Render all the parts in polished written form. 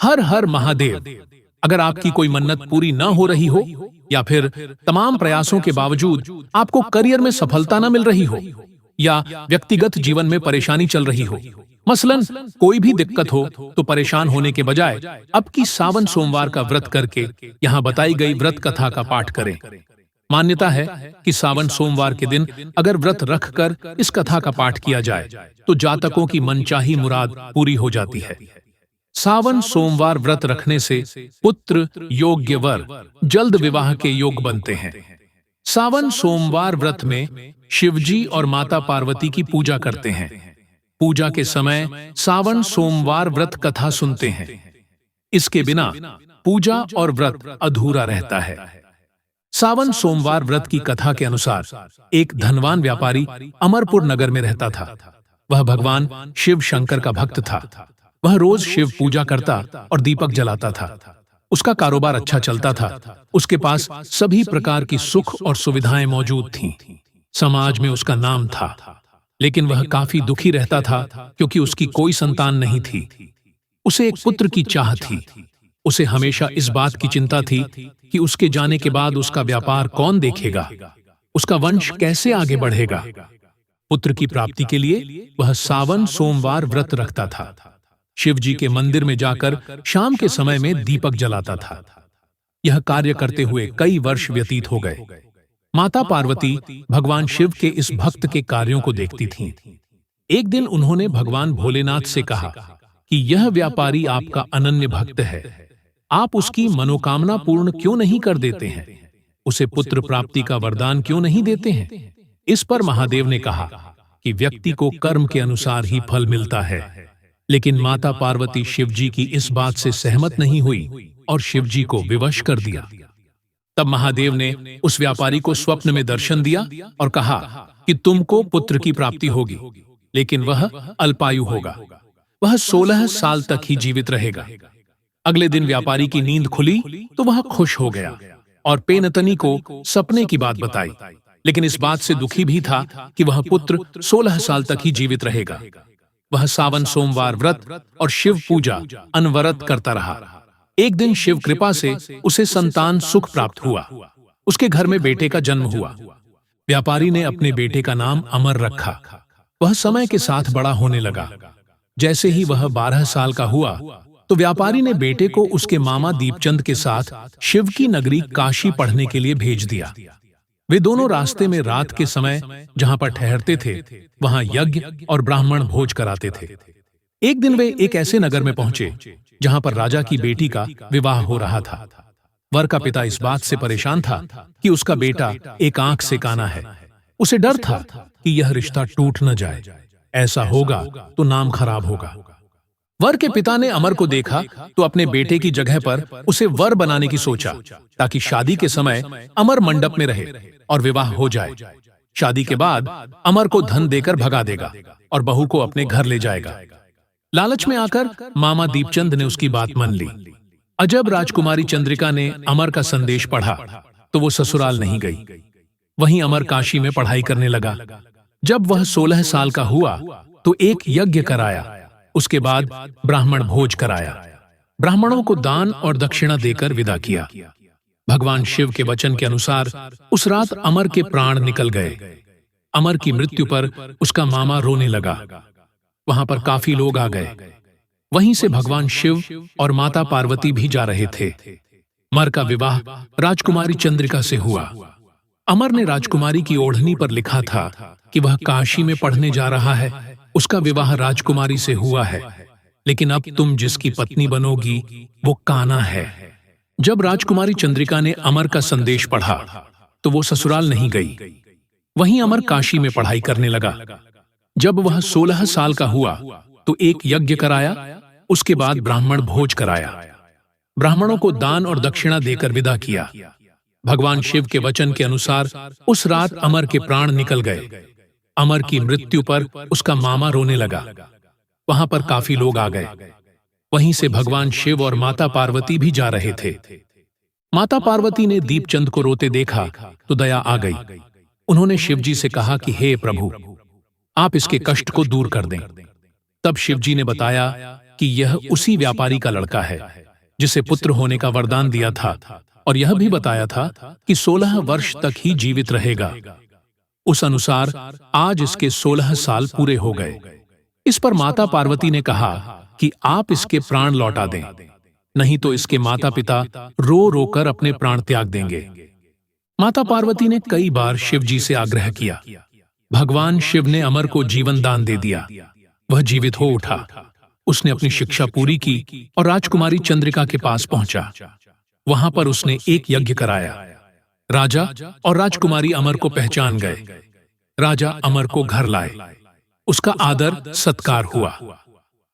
हर हर महादेव। अगर आपकी कोई मन्नत पूरी न हो रही हो या फिर तमाम प्रयासों के बावजूद आपको करियर में सफलता न मिल रही हो या व्यक्तिगत जीवन में परेशानी चल रही हो, मसलन कोई भी दिक्कत हो, तो परेशान होने के बजाय अब की सावन सोमवार का व्रत करके यहाँ बताई गई व्रत कथा का पाठ करें। मान्यता है कि सावन सोमवार के दिन अगर व्रत रखकर इस कथा का पाठ किया जाए तो जातकों की मनचाही मुराद पूरी हो जाती है। सावन सोमवार व्रत रखने से पुत्र योग्य वर जल्द विवाह के योग बनते हैं। सावन सोमवार व्रत में शिवजी और माता पार्वती की पूजा करते हैं। पूजा के समय सावन सोमवार व्रत कथा सुनते हैं। इसके बिना पूजा और व्रत अधूरा रहता है। सावन सोमवार व्रत की कथा के अनुसार एक धनवान व्यापारी अमरपुर नगर में रहता था। वह भगवान शिव शंकर का भक्त था। वह रोज शिव पूजा करता और दीपक जलाता था। उसका कारोबार अच्छा चलता था। उसके पास सभी प्रकार की सुख और सुविधाएं मौजूद थीं। समाज में उसका नाम था, लेकिन वह काफी दुखी रहता था क्योंकि उसकी कोई संतान नहीं थी। उसे एक पुत्र की चाह थी। उसे हमेशा इस बात की चिंता थी कि उसके जाने के बाद उसका व्यापार कौन देखेगा, उसका वंश कैसे आगे बढ़ेगा। पुत्र की प्राप्ति के लिए वह सावन सोमवार व्रत रखता था। शिवजी के मंदिर में जाकर शाम के समय में दीपक जलाता था। यह कार्य करते हुए कई वर्ष व्यतीत हो गए। माता पार्वती भगवान शिव के इस भक्त के कार्यों को देखती थीं। एक दिन उन्होंने भगवान भोलेनाथ से कहा कि यह व्यापारी आपका अनन्य भक्त है, आप उसकी मनोकामना पूर्ण क्यों नहीं कर देते हैं? उसे पुत्र प्राप्ति का वरदान क्यों नहीं देते हैं? इस पर महादेव ने कहा कि व्यक्ति को कर्म के अनुसार ही फल मिलता है। लेकिन माता पार्वती शिवजी की इस बात से सहमत नहीं हुई और शिवजी को विवश कर दिया। तब महादेव ने उस व्यापारी को स्वप्न में दर्शन दिया और कहा कि तुमको पुत्र की प्राप्ति होगी, लेकिन वह अल्पायु होगा। वह 16 साल तक ही जीवित रहेगा। अगले दिन व्यापारी की नींद खुली तो वह खुश हो गया और पेनतनी को सपने की बात बताई, लेकिन इस बात से दुखी भी था कि वह पुत्र 16 साल तक ही जीवित रहेगा। वह सावन सोमवार व्रत और शिव पूजा अनवरत करता रहा। एक दिन शिव कृपा से उसे संतान सुख प्राप्त हुआ। उसके घर में बेटे का जन्म हुआ। व्यापारी ने अपने बेटे का नाम अमर रखा। वह समय के साथ बड़ा होने लगा। जैसे ही वह 12 साल का हुआ तो व्यापारी ने बेटे को उसके मामा दीपचंद के साथ शिव की नगरी काशी पढ़ने के लिए भेज दिया। वे दोनों रास्ते में रात के समय जहां पर ठहरते थे वहां यज्ञ और ब्राह्मण भोज कराते थे। एक दिन वे एक ऐसे नगर में पहुंचे जहां पर राजा की बेटी का विवाह हो रहा था। वर का पिता इस बात से परेशान था कि उसका बेटा एक आंख से काना है। उसे डर था कि यह रिश्ता टूट न जाए। ऐसा होगा तो नाम खराब होगा। वर के पिता ने अमर को देखा तो अपने बेटे की जगह पर उसे वर बनाने की सोचा, ताकि शादी के समय अमर मंडप में रहे और विवाह हो जाए। शादी के बाद अमर को धन देकर भगा देगा और बहू को अपने घर ले जाएगा। लालच में आकर मामा दीपचंद ने उसकी बात मान ली। अजब राजकुमारी चंद्रिका ने अमर का संदेश पढ़ा तो वो ससुराल नहीं गई। वहीं अमर काशी में पढ़ाई करने लगा। जब वह 16 साल का हुआ तो एक यज्ञ कराया। उसके बाद ब्राह्मण भोज कराया। ब्राह्मणों को दान और दक्षिणा देकर विदा किया। भगवान शिव के वचन के अनुसार उस रात अमर के प्राण निकल गए। अमर की मृत्यु पर उसका मामा रोने लगा। वहां पर काफी लोग आ गए। वहीं से भगवान शिव और माता पार्वती भी जा रहे थे। अमर का विवाह राजकुमारी चंद्रिका से हुआ। अमर ने राजकुमारी की ओढ़नी पर लिखा था कि वह काशी में पढ़ने जा रहा है। उसका विवाह राजकुमारी से हुआ है, लेकिन अब तुम जिसकी पत्नी बनोगी वो काना है। जब राजकुमारी चंद्रिका ने अमर का संदेश पढ़ा तो वो ससुराल नहीं गई। वहीं अमर काशी में पढ़ाई करने लगा। जब वह 16 साल का हुआ तो एक यज्ञ कराया। उसके बाद ब्राह्मण भोज कराया। ब्राह्मणों को दान और दक्षिणा देकर विदा किया। भगवान शिव के वचन के अनुसार उस रात अमर के प्राण निकल गए। अमर की मृत्यु पर उसका मामा रोने लगा। वहां पर काफी लोग आ गए। वहीं से भगवान शिव और माता पार्वती भी जा रहे थे। माता पार्वती ने दीपचंद को रोते देखा तो दया आ गई। उन्होंने शिवजी से कहा कि हे प्रभु, आप इसके कष्ट को दूर कर दें। तब शिवजी ने बताया कि यह उसी व्यापारी का लड़का है जिसे पुत्र होने का वरदान दिया था और यह भी बताया था कि 16 वर्ष तक ही जीवित रहेगा। उस अनुसार आज इसके 16 साल पूरे हो गए। इस पर माता पार्वती ने कहा कि आप इसके प्राण लौटा दें, नहीं तो इसके माता पिता रो रो कर अपने प्राण त्याग देंगे। माता पार्वती ने कई बार शिव जी से आग्रह किया। भगवान शिव ने अमर को जीवन दान दे दिया। वह जीवित हो उठा। उसने अपनी शिक्षा पूरी की और राजकुमारी चंद्रिका के पास पहुंचा। वहां पर उसने एक यज्ञ कराया। राजा और राजकुमारी अमर को पहचान गए। राजा अमर को घर लाए। उसका आदर सत्कार हुआ।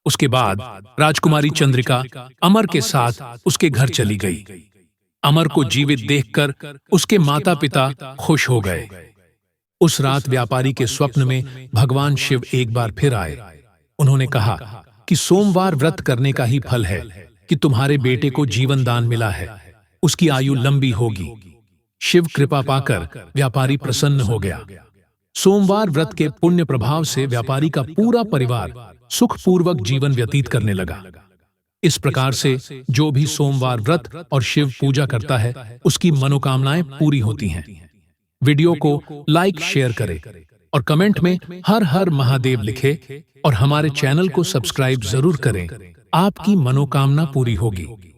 उसके बाद राजकुमारी चंद्रिका अमर के साथ उसके घर चली गई। अमर को जीवित देखकर उसके माता पिता खुश हो गए। उस रात व्यापारी के स्वप्न में भगवान शिव एक बार फिर आए। उन्होंने कहा कि सोमवार व्रत करने का ही फल है कि तुम्हारे बेटे को जीवन दान मिला है, उसकी आयु लंबी होगी। शिव कृपा पाकर व्यापारी प्रसन्न हो गया। सोमवार व्रत के पुण्य प्रभाव से व्यापारी का पूरा परिवार सुखपूर्वक जीवन व्यतीत करने लगा। इस प्रकार से जो भी सोमवार व्रत और शिव पूजा करता है उसकी मनोकामनाएं पूरी होती हैं। वीडियो को लाइक शेयर करें और कमेंट में हर हर महादेव लिखे और हमारे चैनल को सब्सक्राइब जरूर करें। आपकी मनोकामना पूरी होगी।